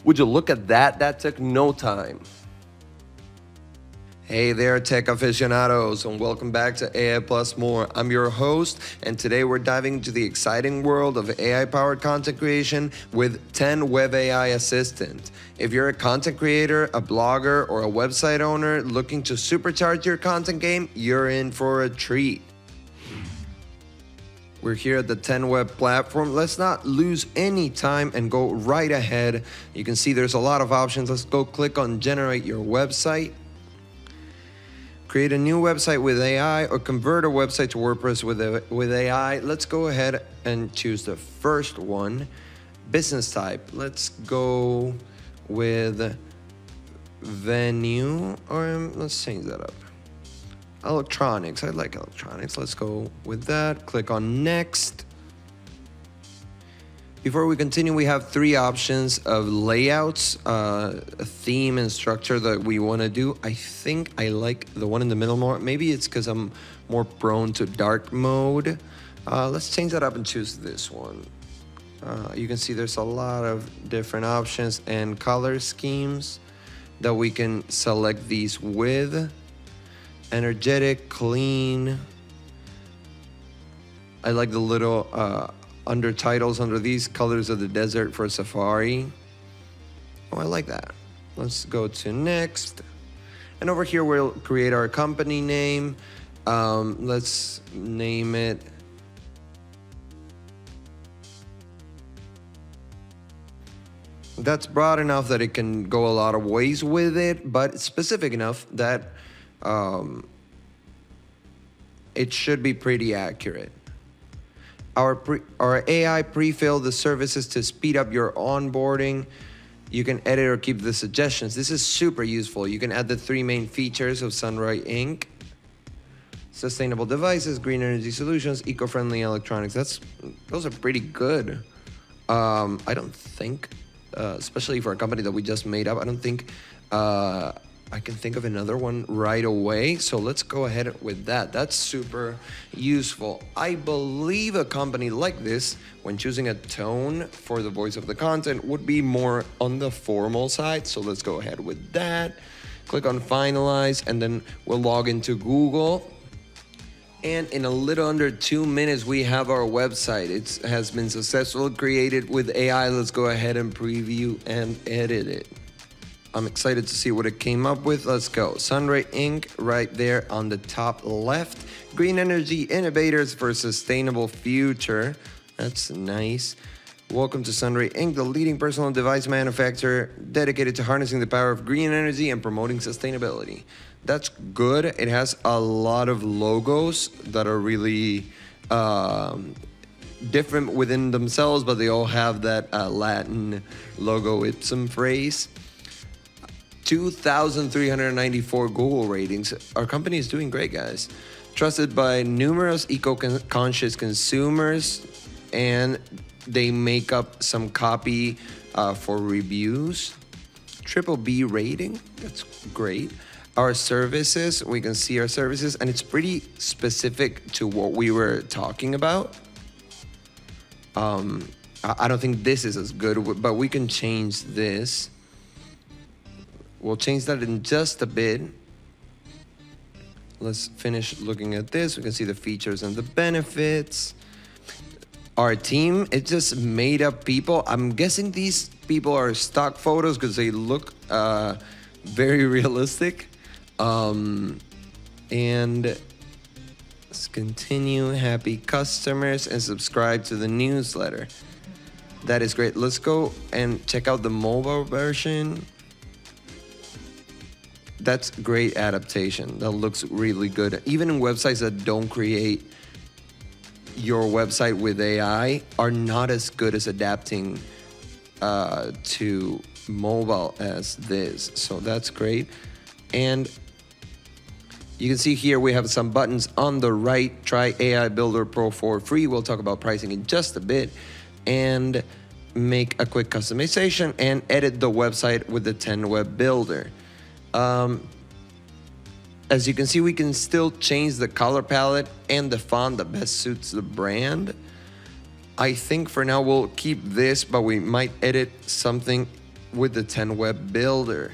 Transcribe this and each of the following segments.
Would you look at that? That took no time. Hey there, tech aficionados, and welcome back to AI Plus More. I'm your host, and today we're diving into the exciting world of AI-powered content creation with 10 Web AI Assistant. If you're a content creator, a blogger, or a website owner looking to supercharge your content game, you're in for a treat. We're here at the 10 Web platform. Let's not lose any time and go right ahead. You can see there's a lot of options. Let's go click on Generate Your Website. Create a new website with AI or convert a website to WordPress with AI. Let's go ahead and choose the first one. Business type. Let's go with venue, or let's change that up. Electronics. I like electronics. Let's go with that. Click on next. Before we continue, we have 3 options of layouts, a theme and structure that we want to do. I think I like the one in the middle more. Maybe it's because I'm more prone to dark mode. Let's change that up and choose this one. You can see there's a lot of different options and color schemes that we can select these with. Energetic, clean. I like the little under titles under these, colors of the desert for Safari. Oh, I like that. Let's go to next. And over here, we'll create our company name. Let's name it that's broad enough that it can go a lot of ways with it, but it's specific enough that it should be pretty accurate. Our AI pre-filled the services to speed up your onboarding. You can edit or keep the suggestions. This is super useful. You can add the 3 main features of Sunray Inc. Sustainable devices, green energy solutions, eco-friendly electronics. Those are pretty good. I don't think, especially for a company that we just made up, I don't think I can think of another one right away. So let's go ahead with that. That's super useful. I believe a company like this, when choosing a tone for the voice of the content, would be more on the formal side. So let's go ahead with that. Click on finalize, and then we'll log into Google. And in a little under 2 minutes, we have our website. It has been successfully created with AI. Let's go ahead and preview and edit it. I'm excited to see what it came up with. Let's go. Sunray Inc. right there on the top left. Green energy innovators for a sustainable future. That's nice. Welcome to Sunray Inc., the leading personal device manufacturer dedicated to harnessing the power of green energy and promoting sustainability. That's good. It has a lot of logos that are really different within themselves, but they all have that Latin logo ipsum phrase. 2,394 Google ratings. Our company is doing great, guys. Trusted by numerous eco-conscious consumers, and they make up some copy for reviews. BBB rating. That's great. Our services, we can see our services, and it's pretty specific to what we were talking about. I don't think this is as good, but we can change this. We'll change that in just a bit. Let's finish looking at this. We can see the features and the benefits. Our team, it's just made up people. I'm guessing these people are stock photos because they look very realistic. And let's continue. Happy customers and subscribe to the newsletter. That is great. Let's go and check out the mobile version. That's great adaptation. That looks really good. Even in websites that don't create your website with AI are not as good as adapting to mobile as this. So that's great. And you can see here we have some buttons on the right. Try AI Builder Pro for free. We'll talk about pricing in just a bit. And make a quick customization and edit the website with the 10 Web Builder. As you can see, we can still change the color palette and the font that best suits the brand. I think for now we'll keep this, but we might edit something with the 10 web builder.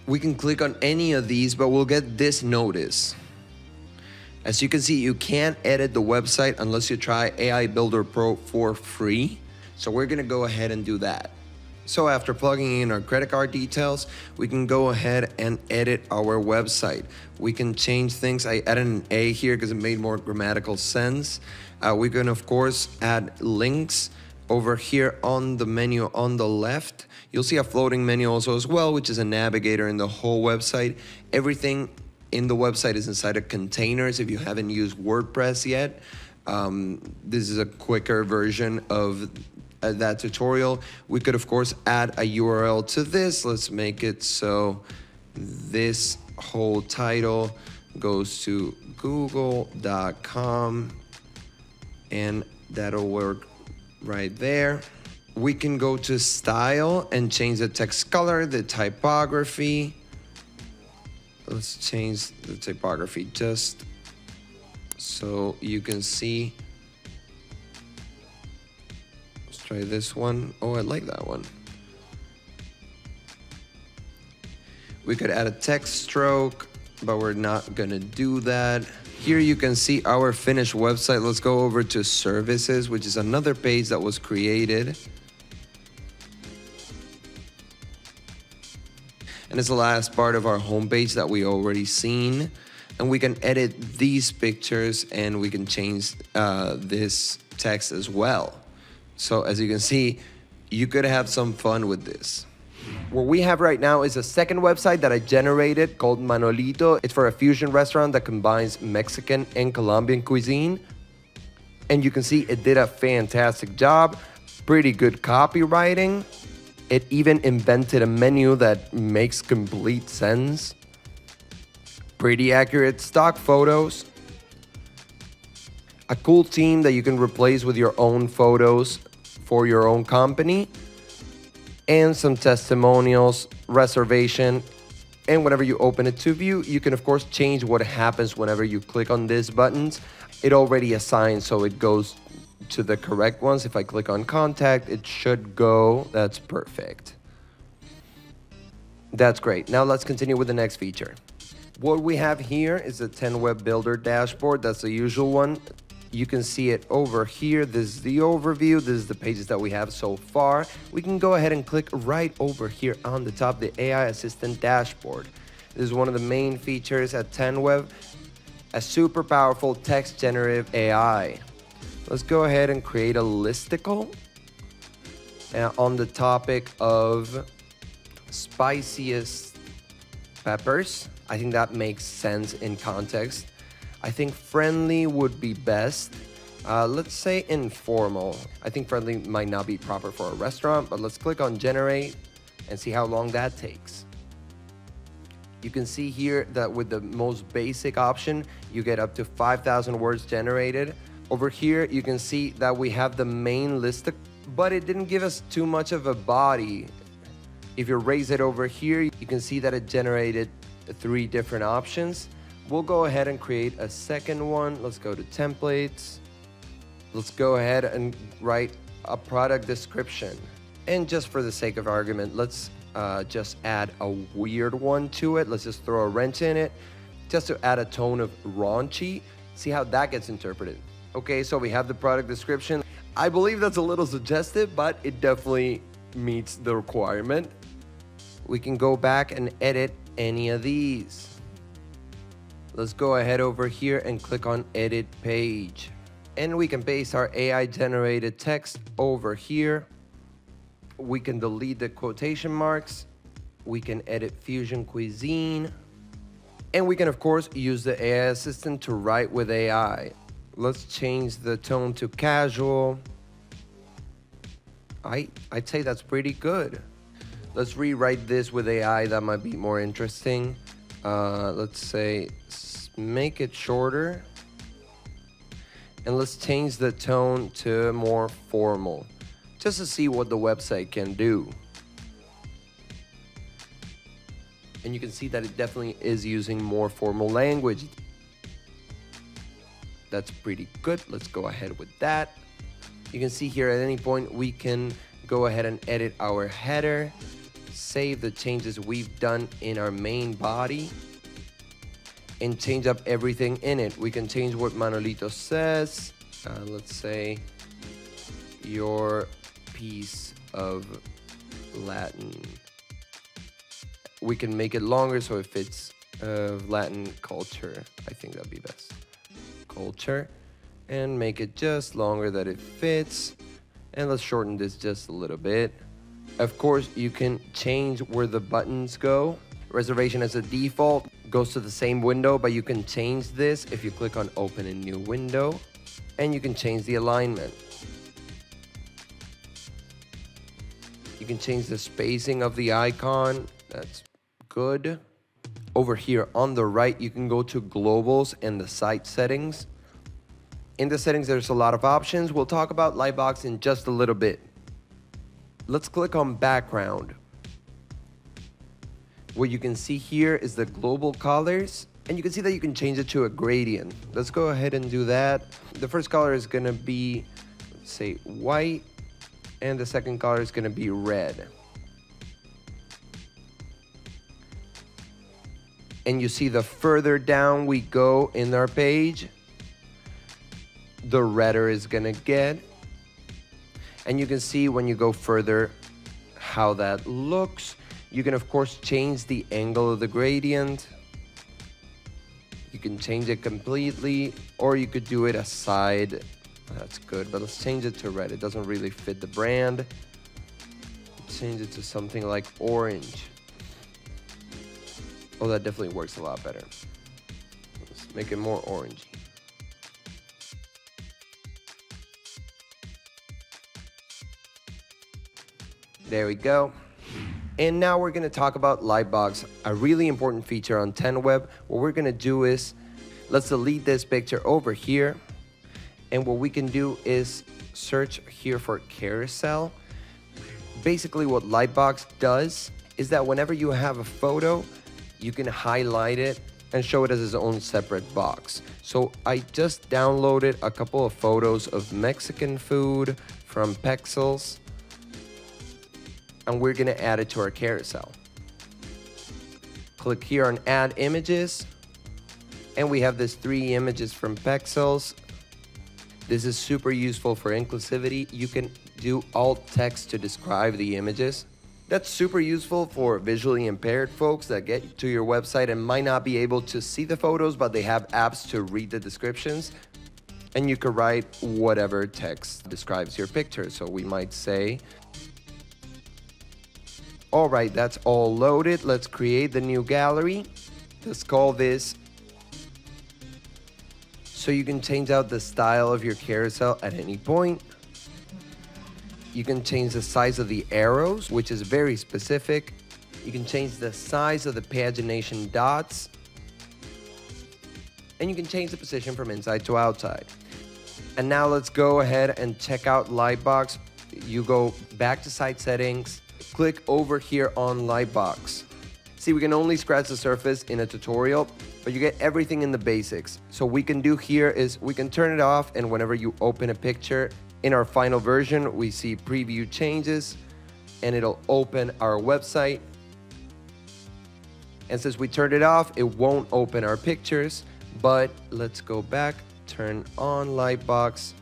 We can click on any of these, but we'll get this notice. As you can see, you can't edit the website unless you try AI Builder Pro for free. So we're gonna go ahead and do that. So after plugging in our credit card details, we can go ahead and edit our website. We can change things. I added an A here because it made more grammatical sense. We can of course add links over here on the menu on the left. You'll see a floating menu also as well, which is a navigator in the whole website. Everything in the website is inside of containers if you haven't used WordPress yet. This is a quicker version of that tutorial. We could of course add a URL to this. Let's make it so this whole title goes to google.com and that'll work right there. We can go to style and change the text color, the typography. Let's change the typography just so you can see. Try this one. Oh, I like that one. We could add a text stroke, but we're not gonna do that. Here you can see our finished website. Let's go over to services, which is another page that was created. And it's the last part of our homepage that we already seen. And we can edit these pictures and we can change this text as well. So as you can see, you could have some fun with this. What we have right now is a second website that I generated called Manolito. It's for a fusion restaurant that combines Mexican and Colombian cuisine. And you can see it did a fantastic job. Pretty good copywriting. It even invented a menu that makes complete sense. Pretty accurate stock photos. A cool theme that you can replace with your own photos for your own company, and some testimonials, reservation, and whenever you open it to view, you can of course change what happens whenever you click on these buttons. It already assigns, so it goes to the correct ones. If I click on contact, it should go. That's perfect. That's great. Now let's continue with the next feature. What we have here is the 10 web builder dashboard. That's the usual one. You can see it over here. This is the overview. This is the pages that we have so far. We can go ahead and click right over here on the top, the AI Assistant dashboard. This is one of the main features at 10 web, a super powerful text generative AI. Let's go ahead and create a listicle on the topic of spiciest peppers. I think that makes sense in context. I think friendly would be best. Let's say informal. I think friendly might not be proper for a restaurant, but let's click on generate and see how long that takes. You can see here that with the most basic option, you get up to 5,000 words generated. Over here, you can see that we have the main list, but it didn't give us too much of a body. If you raise it over here, you can see that it generated 3 different options. We'll go ahead and create a second one. Let's go to templates. Let's go ahead and write a product description. And just for the sake of argument, let's just add a weird one to it. Let's just throw a wrench in it just to add a tone of raunchy. See how that gets interpreted. Okay, so we have the product description. I believe that's a little suggestive, but it definitely meets the requirement. We can go back and edit any of these. Let's go ahead over here and click on edit page. And we can paste our AI generated text over here. We can delete the quotation marks. We can edit fusion cuisine. And we can of course use the AI assistant to write with AI. Let's change the tone to casual. I'd say that's pretty good. Let's rewrite this with AI. That might be more interesting. Let's say make it shorter. And let's change the tone to more formal, just to see what the website can do. And you can see that it definitely is using more formal language. That's pretty good. Let's go ahead with that. You can see here at any point we can go ahead and edit our header, save the changes we've done in our main body, and change up everything in it. We can change what Manolito says. Let's say, your piece of Latin. We can make it longer so it fits Latin culture. I think that'd be best. Culture. And make it just longer that it fits. And let's shorten this just a little bit. Of course, you can change where the buttons go. Reservation as a default goes to the same window, but you can change this if you click on open a new window. And you can change the alignment. You can change the spacing of the icon. That's good. Over here on the right, you can go to globals and the site settings. In the settings, there's a lot of options. We'll talk about Lightbox in just a little bit. Let's click on background. What you can see here is the global colors, and you can see that you can change it to a gradient. Let's go ahead and do that. The first color is gonna be, let's say, white, and the second color is gonna be red. And you see the further down we go in our page, the redder is gonna get. And you can see when you go further how that looks. You can of course change the angle of the gradient. You can change it completely, or you could do it aside. That's good, but let's change it to red. It doesn't really fit the brand. Change it to something like orange. Oh, that definitely works a lot better. Let's make it more orangey. There we go. And now we're gonna talk about Lightbox, a really important feature on 10 Web. What we're gonna do is, let's delete this picture over here. And what we can do is search here for carousel. Basically what Lightbox does is that whenever you have a photo, you can highlight it and show it as its own separate box. So I just downloaded a couple of photos of Mexican food from Pexels, and we're gonna add it to our carousel. Click here on add images, and we have this 3 images from Pexels. This is super useful for inclusivity. You can do alt text to describe the images. That's super useful for visually impaired folks that get to your website and might not be able to see the photos, but they have apps to read the descriptions. And you could write whatever text describes your picture. So we might say, all right, that's all loaded. Let's create the new gallery. Let's call this. So you can change out the style of your carousel at any point. You can change the size of the arrows, which is very specific. You can change the size of the pagination dots. And you can change the position from inside to outside. And now let's go ahead and check out Lightbox. You go back to site settings, click over here on Lightbox. See, we can only scratch the surface in a tutorial, but you get everything in the basics. So what we can do here is we can turn it off, and whenever you open a picture, in our final version, we see preview changes, and it'll open our website. And since we turned it off, it won't open our pictures, but let's go back, turn on Lightbox.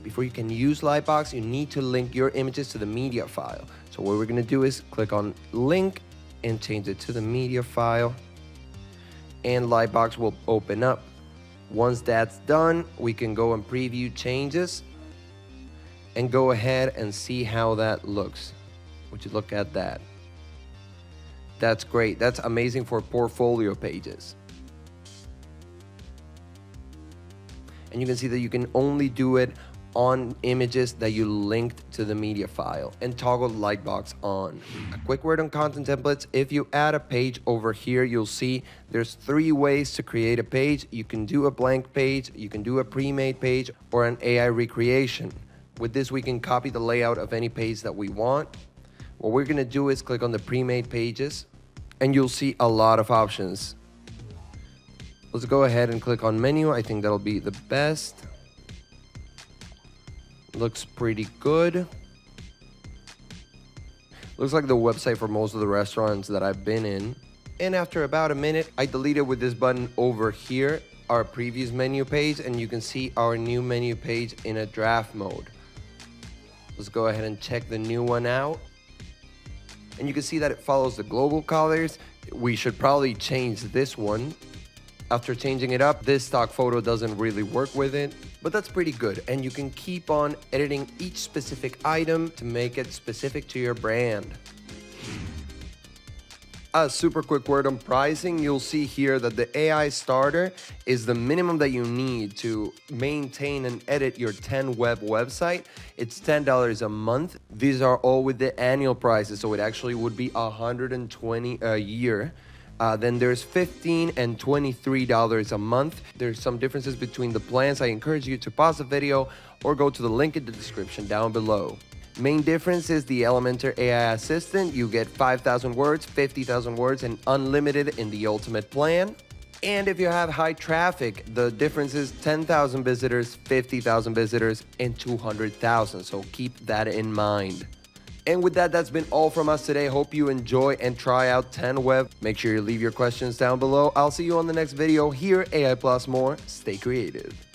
Before you can use Lightbox, you need to link your images to the media file. So what we're gonna do is click on link and change it to the media file, and Lightbox will open up. Once that's done, we can go and preview changes and go ahead and see how that looks. Would you look at that? That's great. That's amazing for portfolio pages. And you can see that you can only do it on images that you linked to the media file, and toggle Lightbox on. A quick word on content templates. If you add a page over here, you'll see there's 3 ways to create a page. You can do a blank page, you can do a pre-made page, or an AI recreation. With this, we can copy the layout of any page that we want. What we're gonna do is click on the pre-made pages, and you'll see a lot of options. Let's go ahead and click on menu. I think that'll be the best. Looks pretty good. Looks like the website for most of the restaurants that I've been in. And after about a minute, I deleted with this button over here our previous menu page, and you can see our new menu page in a draft mode. Let's go ahead and check the new one out. And you can see that it follows the global colors. We should probably change this one. After changing it up, this stock photo doesn't really work with it, but that's pretty good. And you can keep on editing each specific item to make it specific to your brand. A super quick word on pricing. You'll see here that the AI starter is the minimum that you need to maintain and edit your 10 web website. It's $10 a month. These are all with the annual prices, so it actually would be $120 a year. Then there's $15 and $23 a month. There's some differences between the plans. I encourage you to pause the video or go to the link in the description down below. Main difference is the Elementor AI assistant. You get 5,000 words, 50,000 words, and unlimited in the ultimate plan. And if you have high traffic, the difference is 10,000 visitors, 50,000 visitors, and 200,000. So keep that in mind. And with that, that's been all from us today. Hope you enjoy and try out 10 Web. Make sure you leave your questions down below. I'll see you on the next video. Here, AI Plus More. Stay creative.